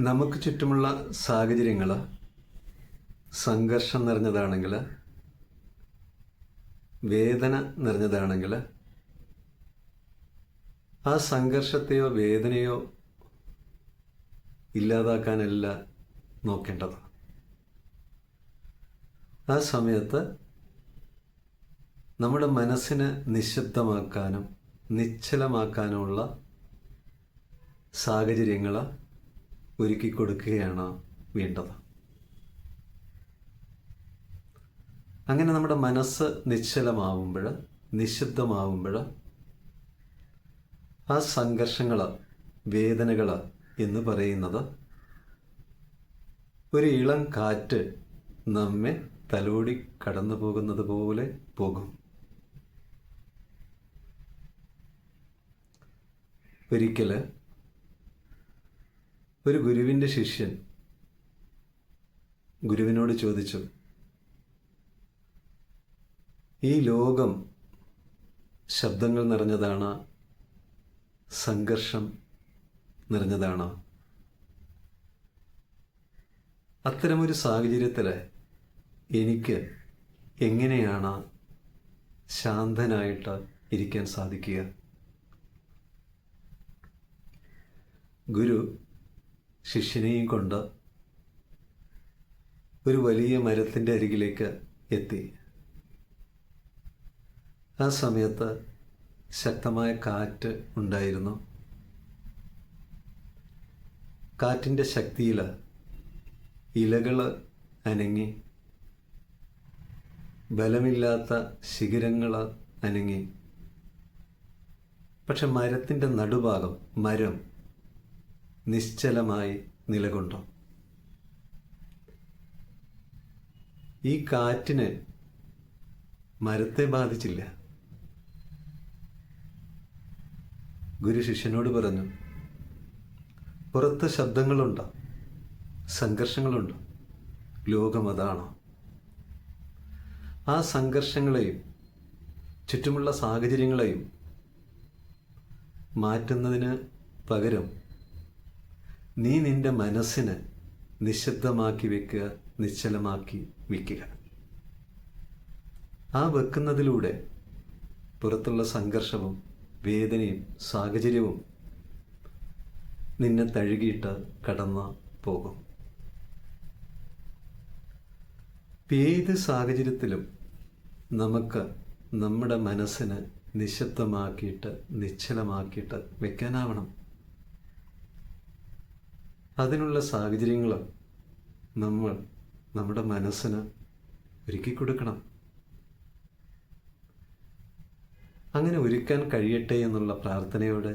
നമുക്ക് ചുറ്റുമുള്ള സാഹചര്യങ്ങൾ സംഘർഷം നിറഞ്ഞതാണെങ്കിൽ, വേദന നിറഞ്ഞതാണെങ്കിൽ, ആ സംഘർഷത്തെയോ വേദനയോ ഇല്ലാതാക്കാനല്ല നോക്കേണ്ടത്. ആ സമയത്ത് നമ്മുടെ മനസ്സിനെ നിശബ്ദമാക്കാനും നിശ്ചലമാക്കാനുമുള്ള സാഹചര്യങ്ങൾ ഒരുക്കി കൊടുക്കുകയാണ് വേണ്ടത്. അങ്ങനെ നമ്മുടെ മനസ്സ് നിശ്ചലമാവുമ്പോൾ, നിശബ്ദമാവുമ്പോൾ, ആ സംഘർഷങ്ങൾ, വേദനകൾ എന്ന് പറയുന്നത് ഒരു ഇളം കാറ്റ് നമ്മെ തലോടി കടന്നു പോകുന്നത് പോലെ പോകും. ഒരിക്കൽ ഒരു ഗുരുവിൻ്റെ ശിഷ്യൻ ഗുരുവിനോട് ചോദിച്ചു, ഈ ലോകം ശബ്ദങ്ങൾ നിറഞ്ഞതാണ്, സംഘർഷം നിറഞ്ഞതാണ്. അത്തരമൊരു സാഹചര്യത്തിൽ എനിക്ക് എങ്ങനെയാണ് ശാന്തനായിട്ട് ഇരിക്കാൻ സാധിക്കുക? ഗുരു ശിഷ്യനെയും കൊണ്ട് ഒരു വലിയ മരത്തിൻ്റെ അരികിലേക്ക് എത്തി. ആ സമയത്ത് ശക്തമായ കാറ്റ് ഉണ്ടായിരുന്നു. കാറ്റിൻ്റെ ശക്തിയിൽ ഇലകൾ അനങ്ങി, ബലമില്ലാത്ത ശിഖരങ്ങൾ അനങ്ങി. പക്ഷെ മരത്തിൻ്റെ നടുഭാഗം, മരം നിശ്ചലമായി നിലകൊണ്ടു. ഈ കാറ്റിന് മരത്തെ ബാധിച്ചില്ല. ഗുരു ശിഷ്യനോട് പറഞ്ഞു, പുറത്ത് ശബ്ദങ്ങളുണ്ട്, സംഘർഷങ്ങളുണ്ട്, ലോകം അതാണ്. ആ സംഘർഷങ്ങളെയും ചുറ്റുമുള്ള സാഹചര്യങ്ങളെയും മാറ്റുന്നതിന് പകരം നീ നിൻ്റെ മനസ്സിനെ നിശബ്ദമാക്കി വെക്കുക, നിശ്ചലമാക്കി വെക്കുക. ആ വെക്കുന്നതിലൂടെ പുറത്തുള്ള സംഘർഷവും വേദനയും സാഹചര്യവും നിന്നെ തഴുകിയിട്ട് കടന്നു പോകും. ഏത് സാഹചര്യത്തിലും നമുക്ക് നമ്മുടെ മനസ്സിനെ നിശബ്ദമാക്കിയിട്ട് നിശ്ചലമാക്കിയിട്ട് വെക്കാനാവണം. അതിനുള്ള സാഹചര്യങ്ങൾ നമ്മൾ നമ്മുടെ മനസ്സിന് ഒരുക്കി കൊടുക്കണം. അങ്ങനെ ഒരുക്കാൻ കഴിയട്ടെ എന്നുള്ള പ്രാർത്ഥനയോടെ